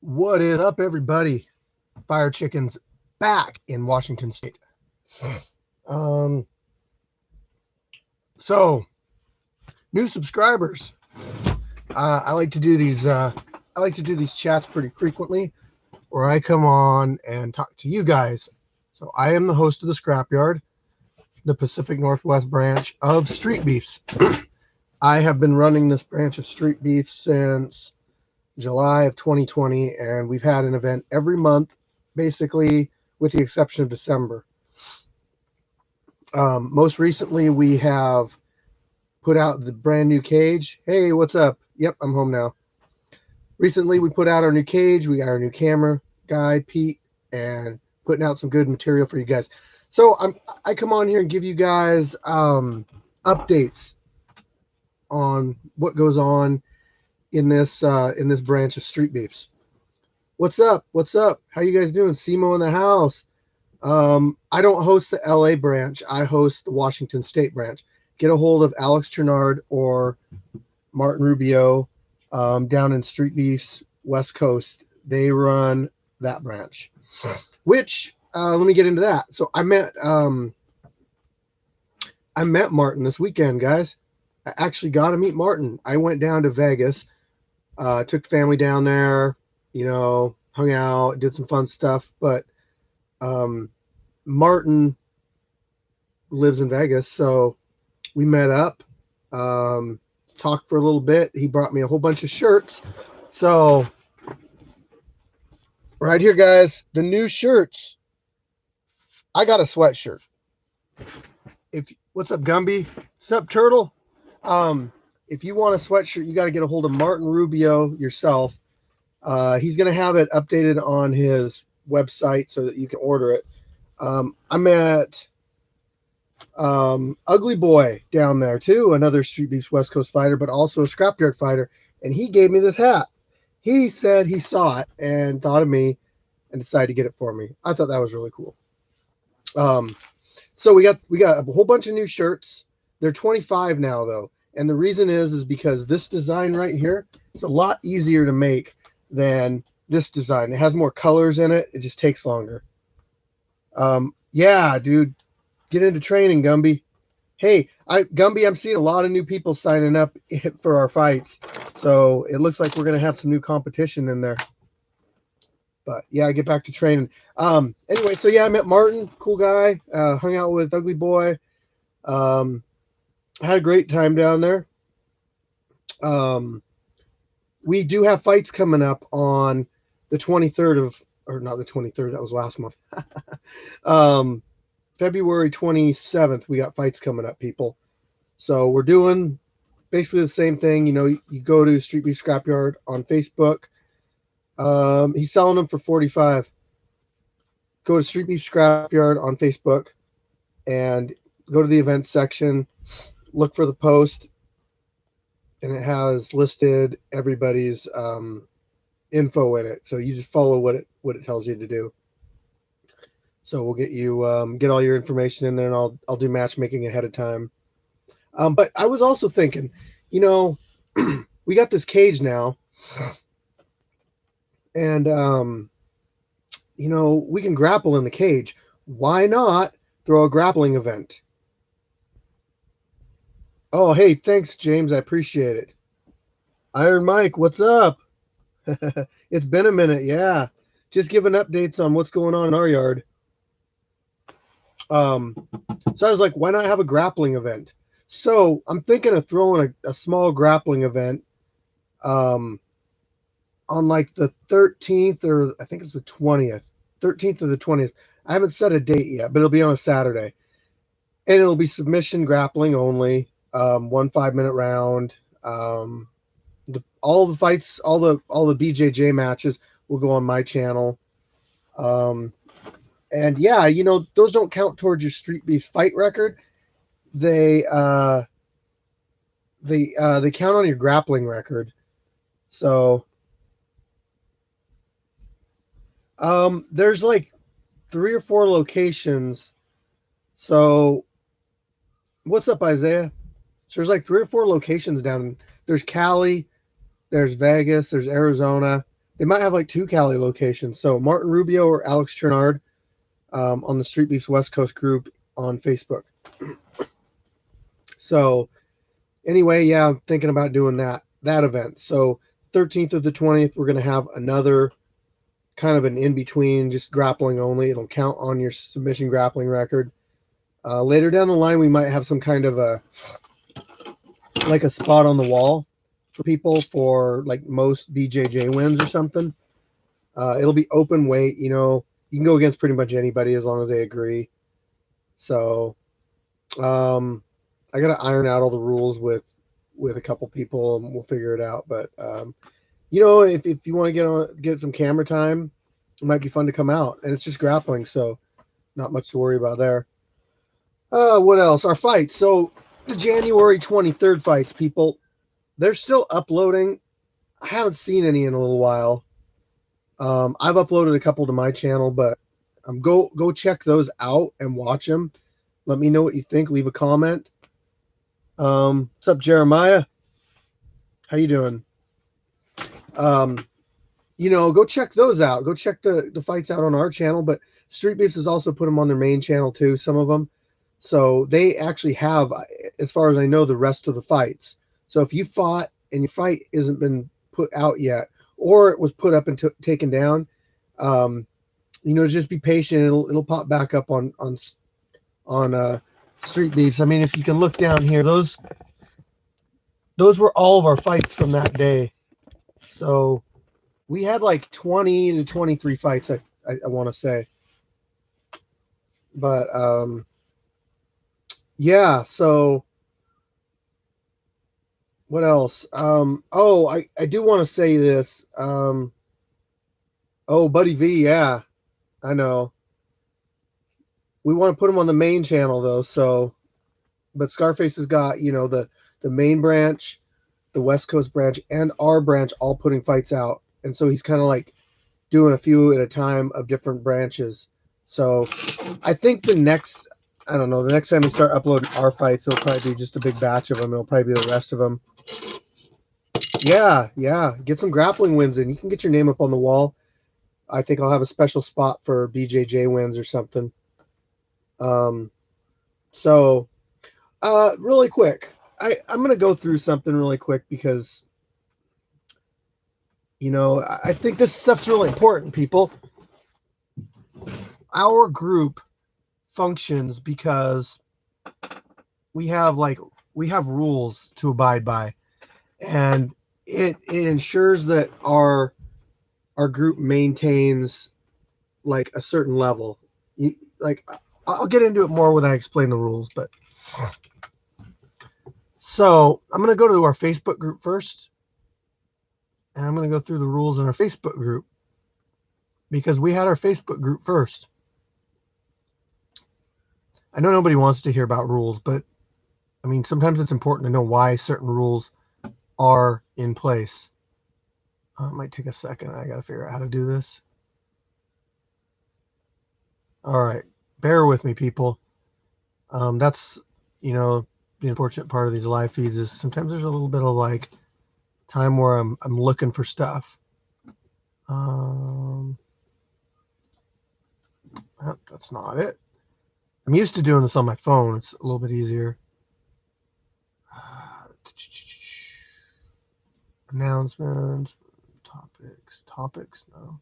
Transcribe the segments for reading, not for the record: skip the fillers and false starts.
What is up, everybody? Firechicken's back in Washington State. Um, so new subscribers. I like to do these. I like to do these chats pretty frequently, where I come on and talk to you guys. So I am the host of the Scrapyard, the Pacific Northwest branch of Street Beefs. I have been running this branch of Street Beefs since July of 2020, and we've had an event every month, basically, with the exception of December. Most recently, we have put out the brand new cage. Hey, what's up? Yep, I'm home now. Recently, we put out our new cage. We got our new camera guy, Pete, and putting out some good material for you guys. So I come on here and give you guys updates on what goes on in this branch of Street Beefs. What's up? What's up? How you guys doing? Simo in the house. I don't host the LA branch. I host the Washington State branch. Get a hold of Alex Chernard or Martin Rubio down in Street Beefs West Coast. They run that branch. Which let me get into that. So I met Martin this weekend, guys. I actually got to meet Martin. I went down to Vegas, took the family down there, hung out, did some fun stuff. But Martin lives in Vegas, so we met up, talked for a little bit. He brought me a whole bunch of shirts. So right here, guys, the new shirts. I got a sweatshirt. What's up, Gumby? What's up, Turtle? If you want a sweatshirt, you got to get a hold of Martin Rubio yourself. He's going to have it updated on his website so that you can order it. I met Ugly Boy down there too, another Street Beefs West Coast fighter, but also a scrapyard fighter, and he gave me this hat. He said he saw it and thought of me and decided to get it for me. I thought that was really cool. So we got a whole bunch of new shirts. They're $25 now though, and the reason is because this design right here is a lot easier to make than this design. It has more colors in it. It just takes longer. Yeah, dude, get into training, Gumby. Hey, Gumby, I'm seeing a lot of new people signing up for our fights. So it looks like we're going to have some new competition in there. But yeah, I get back to training. Anyway, so yeah, I met Martin, cool guy, hung out with Ugly Boy. Had a great time down there. We do have fights coming up on the 23rd or not the 23rd, that was last month. February 27th, we got fights coming up, people. So we're doing basically the same thing. You go to Street Beef Scrapyard on Facebook. He's selling them for $45. Go to Street Beef Scrapyard on Facebook and go to the events section. Look for the post, and it has listed everybody's info in it. So you just follow what it tells you to do. So we'll get you get all your information in there, and I'll do matchmaking ahead of time. But I was also thinking, we got this cage now, and we can grapple in the cage. Why not throw a grappling event? Oh, hey, thanks, James. I appreciate it. Iron Mike, what's up? It's been a minute, yeah. Just giving updates on what's going on in our yard. So I was like, why not have a grappling event? So I'm thinking of throwing a small grappling event on like the 13th, or I think it's the 20th. 13th or the 20th. I haven't set a date yet, but it'll be on a Saturday. And it'll be submission grappling only. 1 5-minute round. All the fights, all the BJJ matches will go on my channel. And yeah, those don't count towards your Street Beef fight record. They count on your grappling record. So there's like 3 or 4 locations. So what's up, Isaiah? So there's like 3 or 4 locations down. There's Cali, there's Vegas, there's Arizona, They might have like 2 Cali locations. So Martin Rubio or Alex Chernard on the Street Beefs West Coast group on Facebook. So anyway, yeah, I'm thinking about doing that event. So 13th or the 20th, we're going to have another kind of an in-between, just grappling only. It'll count on your submission grappling record. Later down the line, we might have some kind of a spot on the wall for people for like most BJJ wins or something. It'll be open weight. You know, you can go against pretty much anybody as long as they agree. So I got to iron out all the rules with a couple people, and we'll figure it out. But you know, if you want to get some camera time, it might be fun to come out. And it's just grappling, so not much to worry about there. What else? Our fights. So the January 23rd fights, people, they're still uploading. I haven't seen any in a little while. I've uploaded a couple to my channel, but go check those out and watch them. Let me know what you think. Leave a comment. What's up, Jeremiah? How you doing? You know, go check those out. Go check the fights out on our channel, but Street Beefs has also put them on their main channel too, some of them. So they actually have, as far as I know, the rest of the fights. So if you fought and your fight isn't been put out yet, or it was put up and taken down, you know, just be patient. It'll pop back up on Street Beefs. I mean, if you can look down here, those were all of our fights from that day. So we had like 20 to 23 fights, I want to say. But yeah, so what else? Oh, I do want to say this. Oh, Buddy V, yeah, I know. We want to put him on the main channel though, so but Scarface has got, you know, the main branch, the West Coast branch, and our branch all putting fights out. And so he's kind of like doing a few at a time of different branches. So I think the next time we start uploading our fights, it'll probably be just a big batch of them. It'll probably be the rest of them. Yeah. Get some grappling wins in. You can get your name up on the wall. I think I'll have a special spot for BJJ wins or something. So really quick, I'm going to go through something really quick because, you know, I think this stuff's really important, people. Our group functions because we have rules to abide by, and it ensures that our group maintains like a certain level. I'll get into it more when I explain the rules, but so I'm going to go to our Facebook group first, and I'm going to go through the rules in our Facebook group because we had our Facebook group first. I know nobody wants to hear about rules, but I mean, sometimes it's important to know why certain rules are in place. It might take a second. I got to figure out how to do this. All right. Bear with me, people. That's, you know, the unfortunate part of these live feeds is sometimes there's a little bit of like time where I'm looking for stuff. That's not it. I'm used to doing this on my phone. It's a little bit easier. Announcements, topics, no.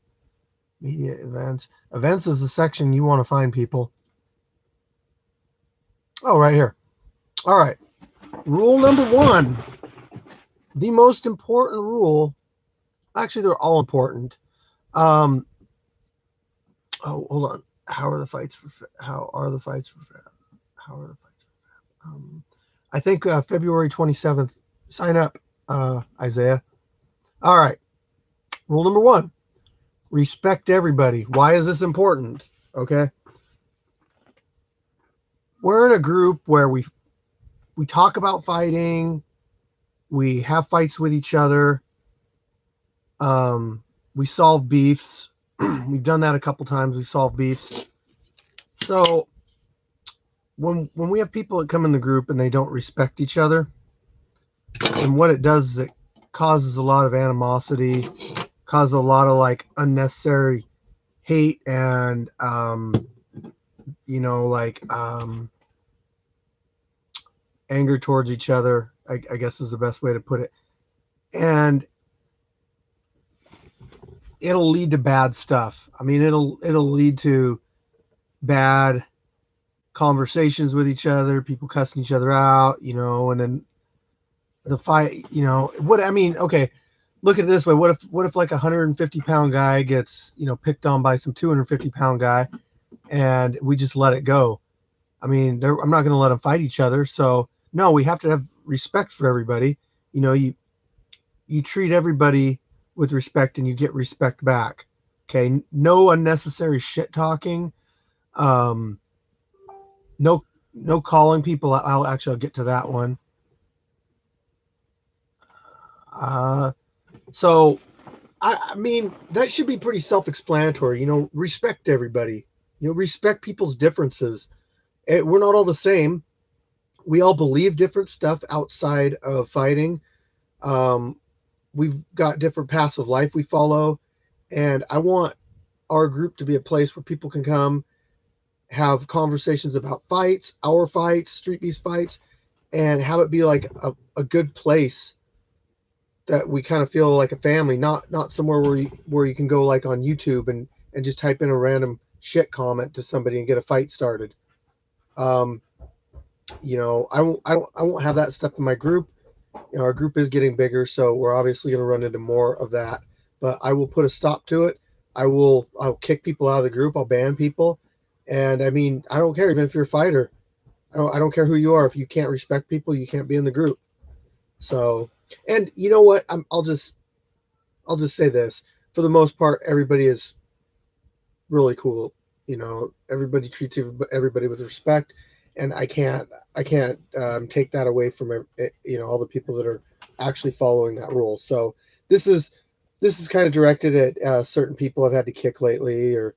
Media events. Events is the section you want to find, people. Oh, right here. All right. Rule number 1. The most important rule. Actually, they're all important. Oh, hold on. How are the fights for I think February 27th. Sign up, Isaiah. All right. Rule number 1. Respect everybody. Why is this important? Okay. We're in a group where we talk about fighting. We have fights with each other. We solve beefs. We've done that a couple times. We solve beefs. So when we have people that come in the group and they don't respect each other, and what it does is it causes a lot of animosity, cause a lot of like unnecessary hate and you know, like anger towards each other, I guess is the best way to put it. And it'll lead to bad stuff. I mean, it'll lead to bad conversations with each other, people cussing each other out, you know, and then the fight, you know, what I mean, okay, look at it this way. What if like a 150-pound guy gets, you know, picked on by some 250-pound guy and we just let it go? I mean, I'm not going to let them fight each other. So no, we have to have respect for everybody. You know, you treat everybody with respect and you get respect back. Okay. No unnecessary shit talking. Um, no, no calling people. I'll get to that one. So I mean, that should be pretty self-explanatory. You know, respect everybody. You know, respect people's differences. We're not all the same. We all believe different stuff outside of fighting. Um, we've got different paths of life we follow, and I want our group to be a place where people can come have conversations about fights, our fights, Street Beefs fights, and have it be like a good place that we kind of feel like a family, not somewhere where you can go like on YouTube and just type in a random shit comment to somebody and get a fight started. You know, I won't have that stuff in my group. You know, our group is getting bigger, so we're obviously going to run into more of that. But I will put a stop to it. I'll kick people out of the group. I'll ban people, and I mean, I don't care even if you're a fighter. I don't care who you are. If you can't respect people, you can't be in the group. So, and you know what? I'll just say this. For the most part, everybody is really cool. You know, everybody treats everybody with respect, and I can't take that away from you know all the people that are actually following that rule. So this is kind of directed at certain people I've had to kick lately, or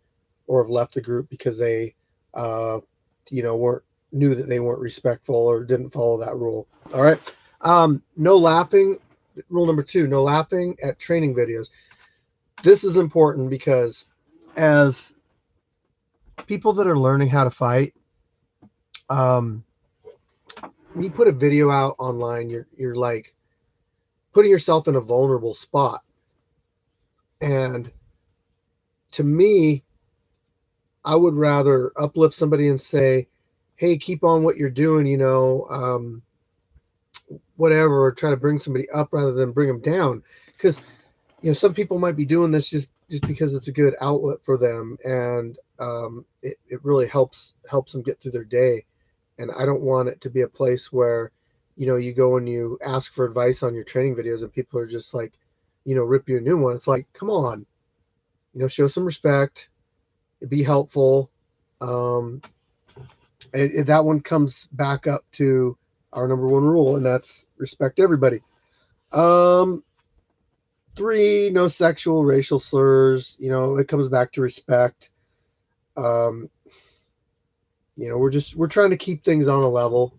have left the group because they you know knew that they weren't respectful or didn't follow that rule. All right. No laughing. Rule number 2: no laughing at training videos. This is important because as people that are learning how to fight, when you put a video out online, you're like putting yourself in a vulnerable spot. And to me, I would rather uplift somebody and say, hey, keep on what you're doing, you know, whatever, or try to bring somebody up rather than bring them down. Because, you know, some people might be doing this just because it's a good outlet for them, and it really helps them get through their day. And I don't want it to be a place where, you know, you go and you ask for advice on your training videos and people are just like, you know, rip you a new one. It's like, come on, you know, show some respect, be helpful. And that one comes back up to our number 1 rule, and that's respect everybody. 3, no sexual, racial slurs. You know, it comes back to respect. You know, we're trying to keep things on a level.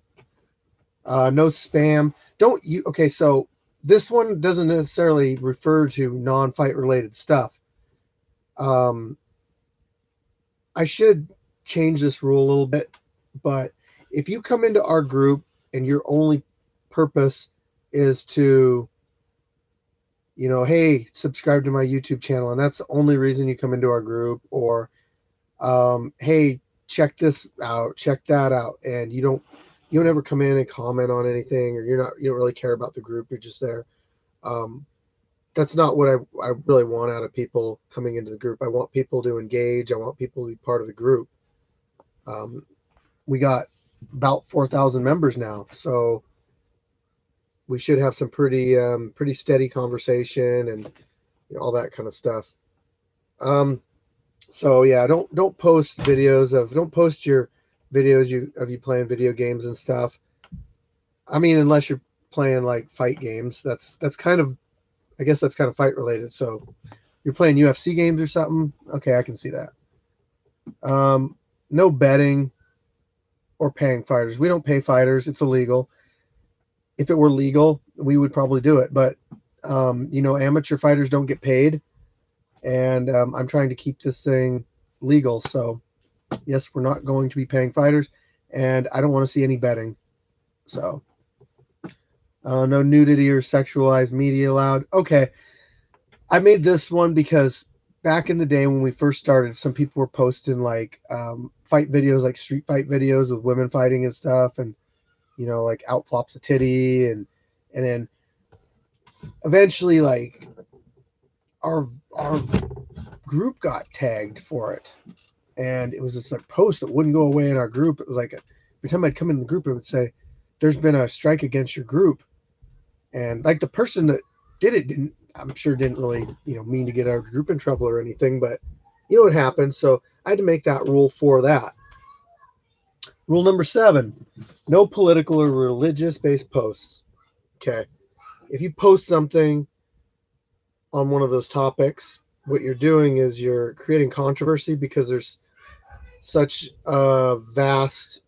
No spam. Okay, so this one doesn't necessarily refer to non-fight related stuff. I should change this rule a little bit, but if you come into our group and your only purpose is to, you know, hey, subscribe to my YouTube channel, and that's the only reason you come into our group, or hey, check this out, check that out, and you don't ever come in and comment on anything, or you don't really care about the group, you're just there. That's not what I really want out of people coming into the group. I want people to engage. I want people to be part of the group. We got about 4,000 members now, so we should have some pretty steady conversation and, you know, all that kind of stuff. So yeah, don't post your videos of you playing video games and stuff. I mean, unless you're playing like fight games, that's kind of, I guess that's kind of fight related. So you're playing UFC games or something, okay, I can see that. No betting or paying fighters. We don't pay fighters. It's illegal. If it were legal, we would probably do it. But, you know, amateur fighters don't get paid. and I'm trying to keep this thing legal. So yes, we're not going to be paying fighters, and I don't want to see any betting. So no nudity or sexualized media allowed. Okay, I made this one because back in the day when we first started, some people were posting like fight videos, like street fight videos with women fighting and stuff, and like out flops a titty, and then eventually like our group got tagged for it, and it was this like post that wouldn't go away in our group. It was like every time I'd come in the group, it would say, "There's been a strike against your group," and like the person that did it I'm sure didn't really mean to get our group in trouble or anything, but what happened. So I had to make that rule for that. Rule number 7: no political or religious based posts. Okay, if you post something on one of those topics, what you're doing is you're creating controversy because there's such a vast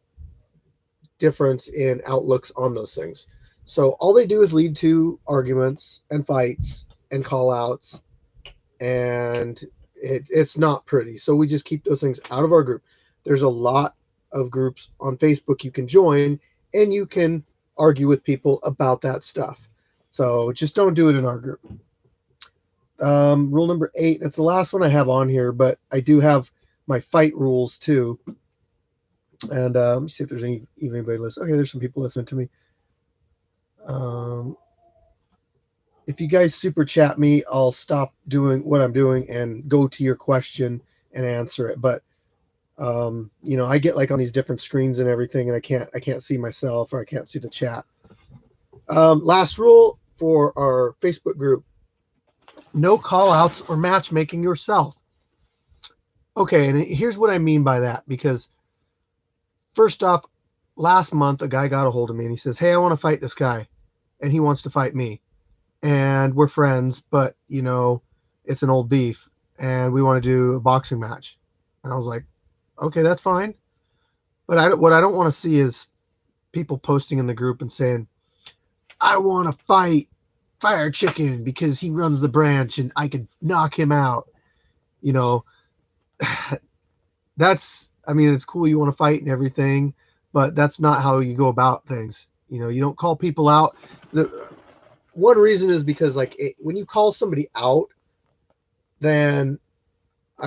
difference in outlooks on those things. So all they do is lead to arguments and fights and call outs, and it's not pretty. So we just keep those things out of our group. There's a lot of groups on Facebook you can join, and you can argue with people about that stuff. So just don't do it in our group. Rule number 8, that's the last one I have on here, but I do have my fight rules too. And let me see if there's anybody listening. Okay, there's some people listening to me. If you guys super chat me, I'll stop doing what I'm doing and go to your question and answer it. But I get like on these different screens and everything, and I can't see myself, or I can't see the chat. Last rule for our Facebook group: no call outs or matchmaking yourself. Okay, and here's what I mean by that, because first off, last month a guy got a hold of me and he says, "Hey, I want to fight this guy," and he wants to fight me, and we're friends, but it's an old beef, and we want to do a boxing match. And I was like, okay, that's fine, but what I don't want to see is people posting in the group and saying, "I want to fight Firechicken because he runs the branch and I could knock him out." It's cool you want to fight and everything, but that's not how you go about things. You don't call people out. The one reason is because when you call somebody out, then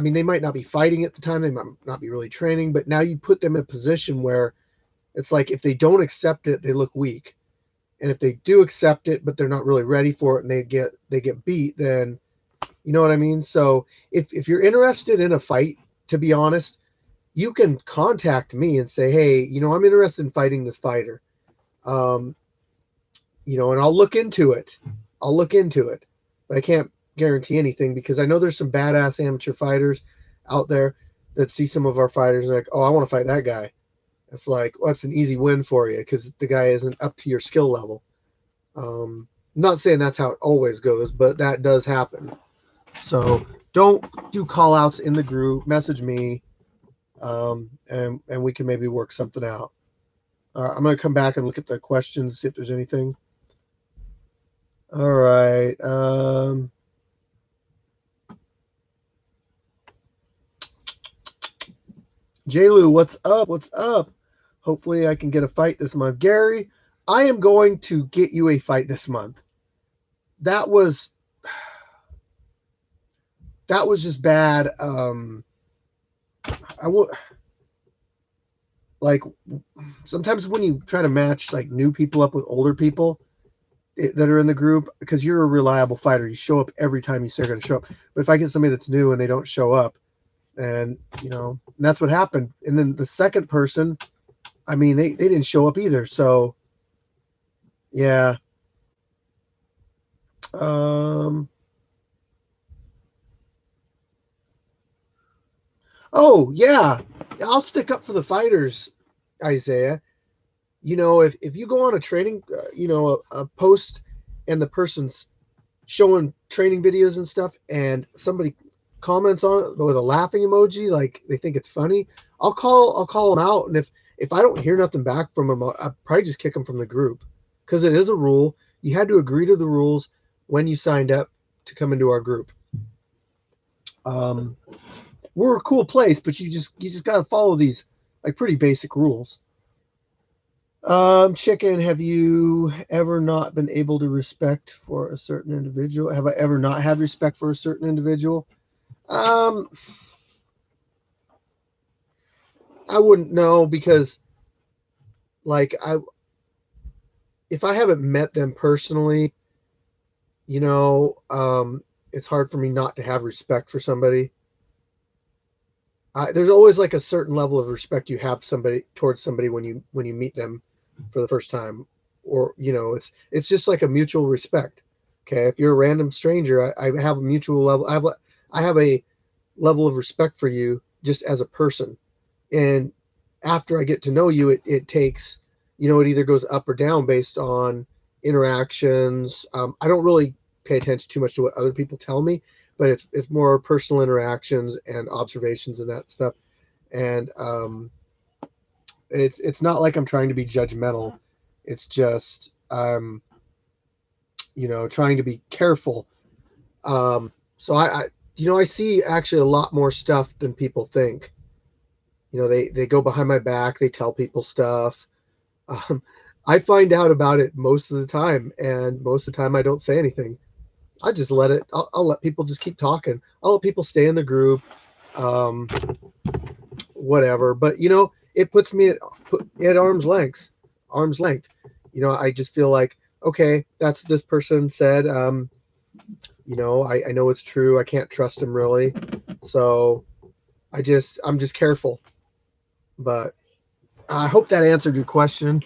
they might not be fighting at the time, they might not be really training, but now you put them in a position where it's like if they don't accept it, they look weak. And if they do accept it, but they're not really ready for it and they get beat, then you know what I mean? So if you're interested in a fight, to be honest, you can contact me and say, "Hey, I'm interested in fighting this fighter." And I'll look into it. But I can't guarantee anything, because I know there's some badass amateur fighters out there that see some of our fighters and like, "Oh, I want to fight that guy." It's like, well, that's an easy win for you because the guy isn't up to your skill level. I'm not saying that's how it always goes, but that does happen. So don't do call outs in the group. Message me, and we can maybe work something out. I'm going to come back and look at the questions, see if there's anything. All right. J-Lou, what's up? What's up? Hopefully I can get a fight this month. Gary, I am going to get you a fight this month. That was just bad. Like sometimes when you try to match like new people up with older people that are in the group, because you're a reliable fighter, you show up every time you say you're going to show up. But if I get somebody that's new and they don't show up, and and that's what happened. And then the second person, they didn't show up either. So yeah. Oh yeah, I'll stick up for the fighters, Isaiah. If you go on a training, a post, and the person's showing training videos and stuff, and somebody comments on it with a laughing emoji, like they think it's funny, I'll call them out. And if I don't hear nothing back from them, I'll probably just kick them from the group, because it is a rule. You had to agree to the rules when you signed up to come into our group. We're a cool place, but you just got to follow these like pretty basic rules. Chicken, have you ever not been able to respect for a certain individual? Have I ever not had respect for a certain individual? I wouldn't know, because like if I haven't met them personally, you know, it's hard for me not to have respect for somebody. There's always like a certain level of respect you have somebody towards somebody when you meet them for the first time, or it's just like a mutual respect. Okay, if you're a random stranger, I have a mutual level. I have a level of respect for you just as a person, and after I get to know you, it takes, it either goes up or down based on interactions. I don't really pay attention too much to what other people tell me, but it's more personal interactions and observations and that stuff. And it's not like I'm trying to be judgmental. It's just trying to be careful. So I see actually a lot more stuff than people think. They go behind my back, they tell people stuff. um, I find out about it most of the time, and most of the time I don't say anything. I just let it. I'll let people just keep talking. I'll let people stay in the group, um, whatever. But it puts me at arm's length. Arm's length. I just feel like, okay, that's what this person said. I know it's true. I can't trust him really, so I'm just careful. But I hope that answered your question.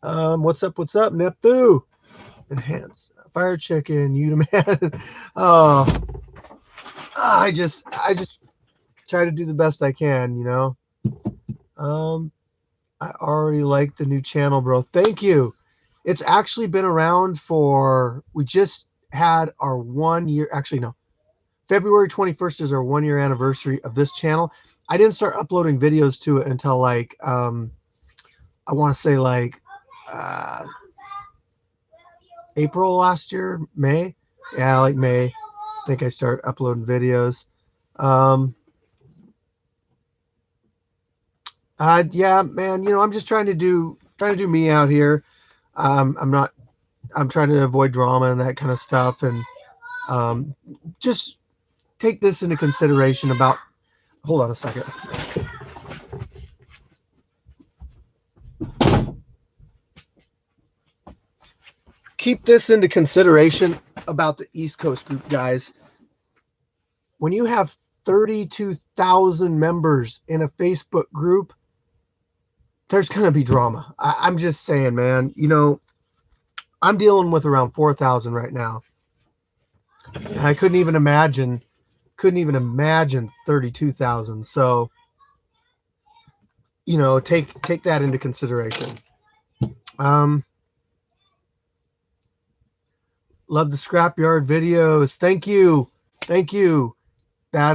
What's up? What's up, Nepthu? Enhance Firechicken, you the man. Oh, I just try to do the best I can. I already like the new channel, bro. Thank you. It's actually been around we just had our 1 year. Actually, no, February 21st is our 1 year anniversary of this channel. I didn't start uploading videos to it until like I want to say like uh, April last year, May. Yeah, like May. I think I started uploading videos. Yeah, man. I'm just trying to do me out here. I'm trying to avoid drama and that kind of stuff, and just take this into consideration about. Hold on a second. Keep this into consideration about the East Coast group, guys. When you have 32,000 members in a Facebook group, there's going to be drama. I'm just saying, man. I'm dealing with around 4,000 right now. And I couldn't even imagine 32,000. So, take that into consideration. Love the scrapyard videos. Thank you. That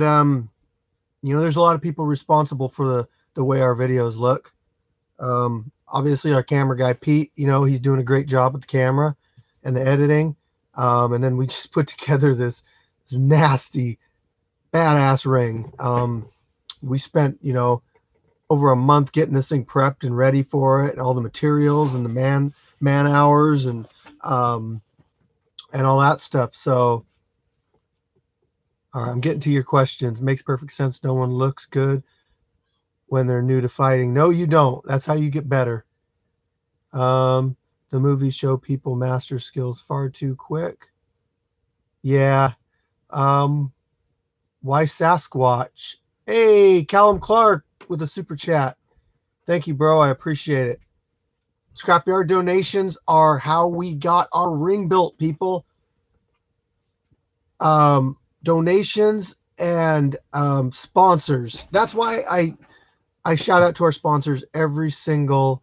there's a lot of people responsible for the way our videos look. Obviously our camera guy Pete, he's doing a great job with the camera and the editing. And then we just put together this nasty badass ring. We spent over a month getting this thing prepped and ready for it, and all the materials and the man hours and all that stuff. So all right, I'm getting to your questions. Makes perfect sense. No one looks good when they're new to fighting. No, you don't. That's how you get better. The movies show people master skills far too quick. Yeah. Why Sasquatch? Hey, Callum Clark with a super chat. Thank you, bro. I appreciate it. Scrapyard donations are how we got our ring built, people. Donations and sponsors. That's why I shout out to our sponsors every single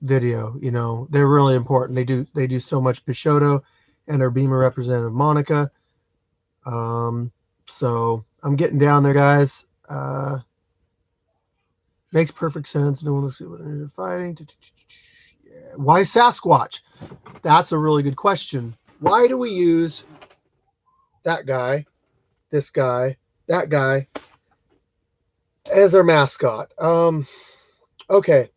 video. They're really important. They do so much. Peixoto and our Beamer representative Monica. So I'm getting down there, guys. Makes perfect sense. No one will see what they're fighting. Yeah. Why Sasquatch? That's a really good question. Why do we use that guy, this guy, that guy as our mascot? Okay.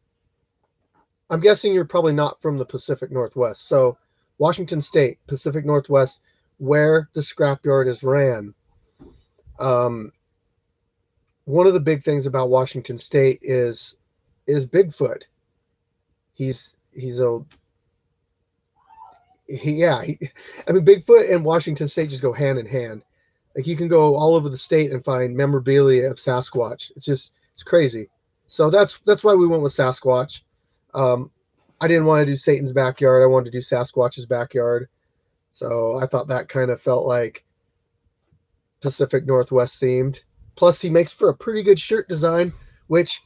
I'm guessing you're probably not from the Pacific Northwest. So, Washington State, Pacific Northwest, where the scrapyard is ran. One of the big things about Washington State is Bigfoot. He's a I mean, Bigfoot and Washington State just go hand in hand. Like, you can go all over the state and find memorabilia of Sasquatch. It's crazy. So that's why we went with Sasquatch. I didn't want to do Satan's backyard. I wanted to do Sasquatch's backyard. So I thought that kind of felt like Pacific Northwest themed. Plus, he makes for a pretty good shirt design, which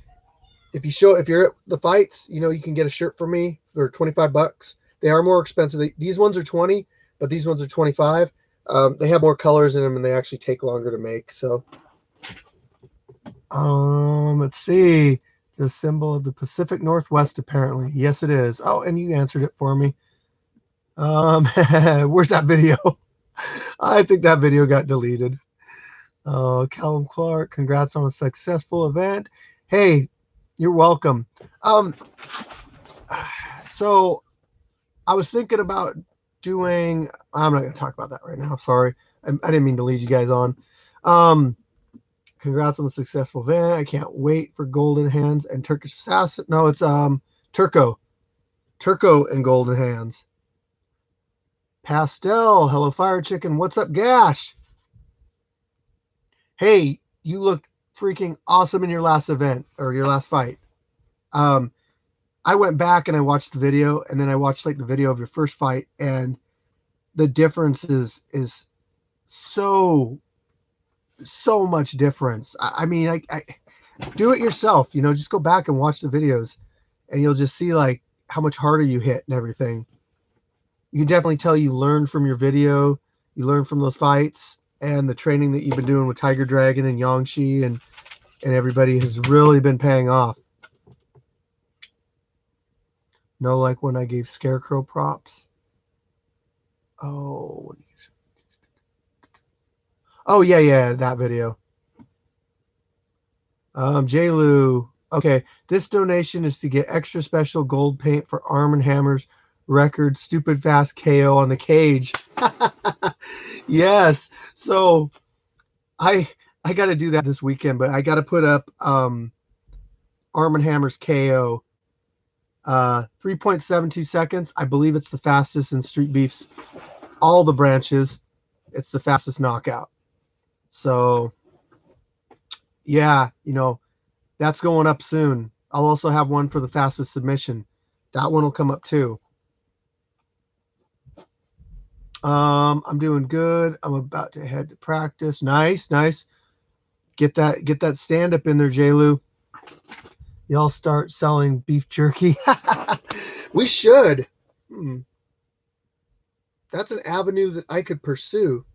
if you're at the fights, you can get a shirt from me for $25. They are more expensive. These ones are 20, but these ones are 25. They have more colors in them, and they actually take longer to make. So, let's see. It's a symbol of the Pacific Northwest, apparently. Yes, it is. Oh, and you answered it for me. Where's that video? I think that video got deleted. Callum Clark, congrats on a successful event. Hey, you're welcome. So I was thinking about doing, I'm not going to talk about that right now. Sorry. I didn't mean to lead you guys on. Congrats on the successful event. I can't wait for Golden Hands and Turkish Assassin. No, it's Turco and Golden Hands. Pastel, hello Firechicken. What's up, Gash? Hey, you look freaking awesome in your last event or your last fight. I went back and I watched the video, and then I watched like the video of your first fight, and the difference is so much difference. I mean, I do it yourself, just go back and watch the videos, and you'll just see like how much harder you hit and everything. You can definitely tell you learned from your video, you learned from those fights, and the training that you've been doing with Tiger Dragon and Yangshi and everybody has really been paying off. No, like when I gave Scarecrow props. Oh, yeah, that video. J-Lou. Okay, this donation is to get extra special gold paint for Arm & Hammer's record Stupid Fast KO on the cage. Yes. So I got to do that this weekend, but I got to put up Arm & Hammer's KO. 3.72 seconds. I believe it's the fastest in Street Beefs. All the branches, it's the fastest knockout. So, yeah, that's going up soon. I'll also have one for the fastest submission. That one will come up too. I'm doing good. I'm about to head to practice. Nice. Get that stand-up in there, J-Lou. Y'all start selling beef jerky. We should. That's an avenue that I could pursue.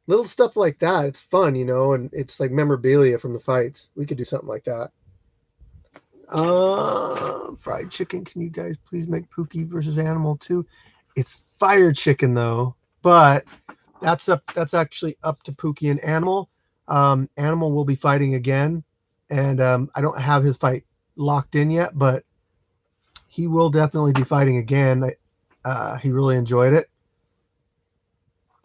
Little stuff like that. It's fun, and it's like memorabilia from the fights. We could do something like that. Fried chicken. Can you guys please make Pookie versus Animal 2? It's Firechicken though, but that's actually up to Pookie and Animal. Animal will be fighting again, and I don't have his fight locked in yet, but he will definitely be fighting again. He really enjoyed it.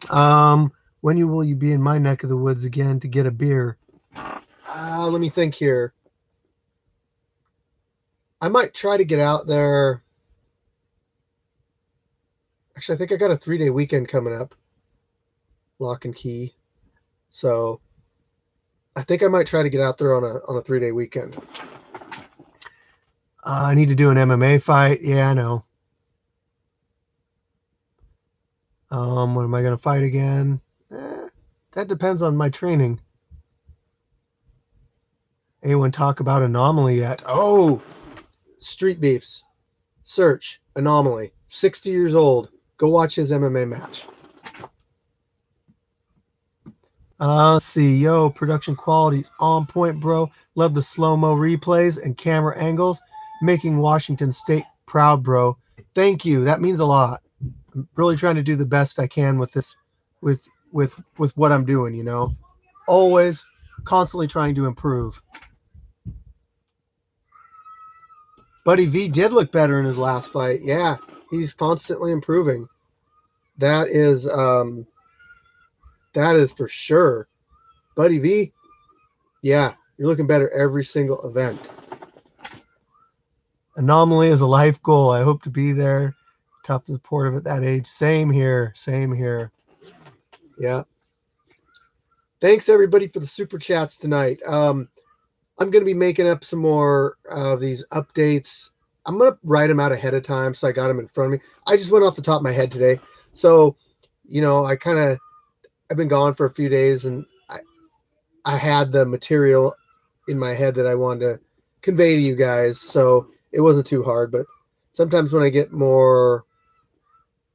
When will you be in my neck of the woods again to get a beer? Let me think here. I might try to get out there. Actually, I think I got a 3-day weekend coming up. Lock and Key. So I think I might try to get out there on a 3-day weekend. I need to do an MMA fight. Yeah, I know. When am I going to fight again? That depends on my training. Anyone talk about Anomaly yet? Oh, Street Beefs. Search Anomaly. 60 years old. Go watch his MMA match. Let's see. Yo, production quality's on point, bro. Love the slow-mo replays and camera angles. Making Washington State proud, bro. Thank you. That means a lot. I'm really trying to do the best I can with this, with what I'm doing, you know. Always constantly trying to improve. Buddy V did look better in his last fight. Yeah, he's constantly improving. That is for sure. Buddy V, yeah, you're looking better every single event. Anomaly is a life goal. I hope to be there. Tough and supportive at that age. Same here. Same here. Yeah. Thanks everybody for the super chats tonight. I'm going to be making up some more of these updates. I'm going to write them out ahead of time so I got them in front of me. I just went off the top of my head today. So, you know, I've been gone for a few days, and I had the material in my head that I wanted to convey to you guys. So it wasn't too hard, but sometimes when I get more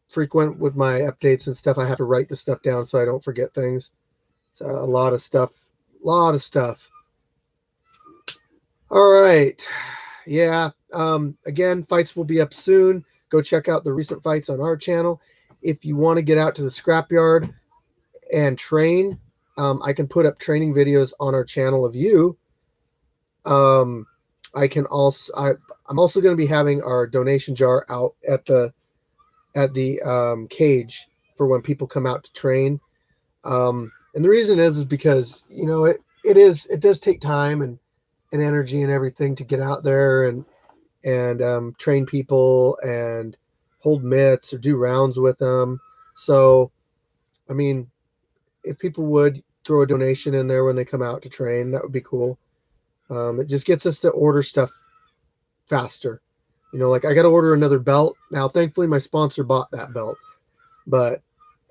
frequent with my updates and stuff, I have to write the stuff down so I don't forget things. So a lot of stuff. All right. Yeah. Again, fights will be up soon. Go check out the recent fights on our channel. If you want to get out to the scrapyard and train, I can put up training videos on our channel of you. I can also, I'm also going to be having our donation jar out at the cage for when people come out to train. And the reason is because, you know, it does take time and energy and everything to get out there and train people and hold mitts or do rounds with them. So, I mean, if people would throw a donation in there when they come out to train, that would be cool. It just gets us to order stuff faster. You know, like I got to order another belt. Now, thankfully, my sponsor bought that belt. But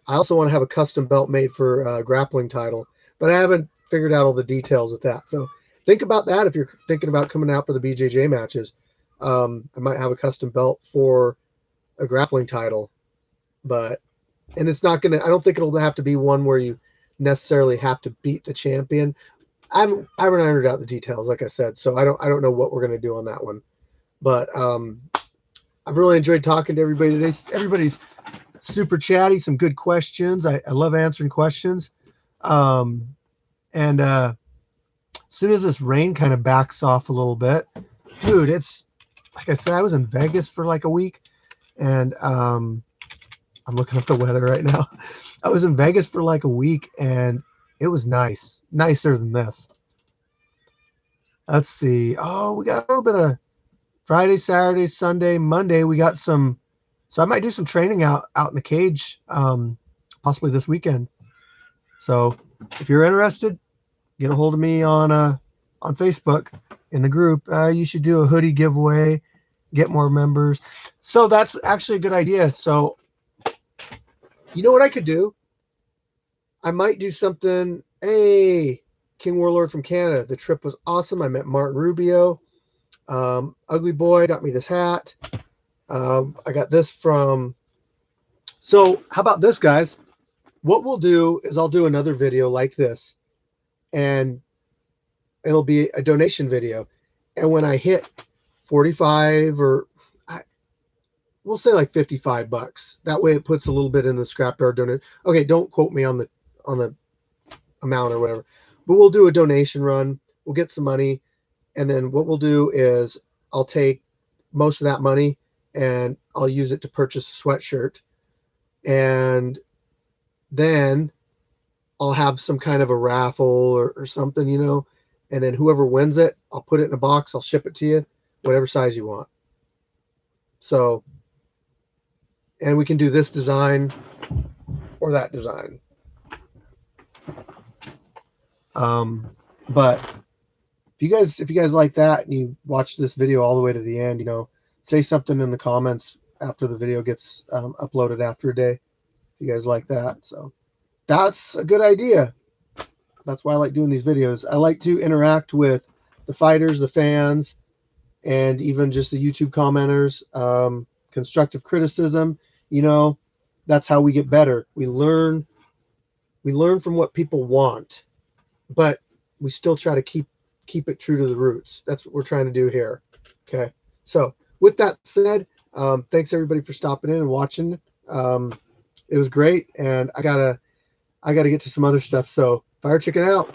I also want to have a custom belt made for a grappling title. But I haven't figured out all the details with that. So think about that if you're thinking about coming out for the BJJ matches. I might have a custom belt for a grappling title. And it's not going to, I don't think it'll have to be one where you necessarily have to beat the champion. I haven't ironed out the details, like I said, so I don't know what we're going to do on that one. But I've really enjoyed talking to everybody today. Everybody's super chatty, some good questions. I love answering questions. And as soon as this rain kind of backs off a little bit, dude, it's like I said, I was in Vegas for like a week, and I'm looking at the weather right now. I was in Vegas for like a week, and it was nice, nicer than this. Let's see. Oh, we got a little bit of Friday, Saturday, Sunday, Monday. We got some, so I might do some training out in the cage, possibly this weekend. So if you're interested, get a hold of me on Facebook in the group. You should do a hoodie giveaway, get more members. So that's actually a good idea. So you know what I could do? I might do something. Hey, King Warlord from Canada. The trip was awesome. I met Martin Rubio. Ugly Boy got me this hat. I got this from. So how about this, guys? What we'll do is I'll do another video like this, and it'll be a donation video. And when I hit 45 or we'll say like $55, that way it puts a little bit in the scrapyard donation. Okay, don't quote me on the amount or whatever, but we'll do a donation run. We'll get some money, and then what we'll do is I'll take most of that money and I'll use it to purchase a sweatshirt, and then I'll have some kind of a raffle or something, you know, and then whoever wins it, I'll put it in a box. I'll ship it to you, whatever size you want. So, and we can do this design or that design. But if you guys like that and you watch this video all the way to the end, you know, say something in the comments after the video gets uploaded after a day. If you guys like that, so that's a good idea. That's why I like doing these videos. I like to interact with the fighters, the fans, and even just the YouTube commenters. Constructive criticism, you know, that's how we get better. We learn from what people want, but we still try to keep it true to the roots. That's what we're trying to do here. Okay. So with that said, thanks everybody for stopping in and watching. It was great, and I gotta get to some other stuff. So Firechicken out.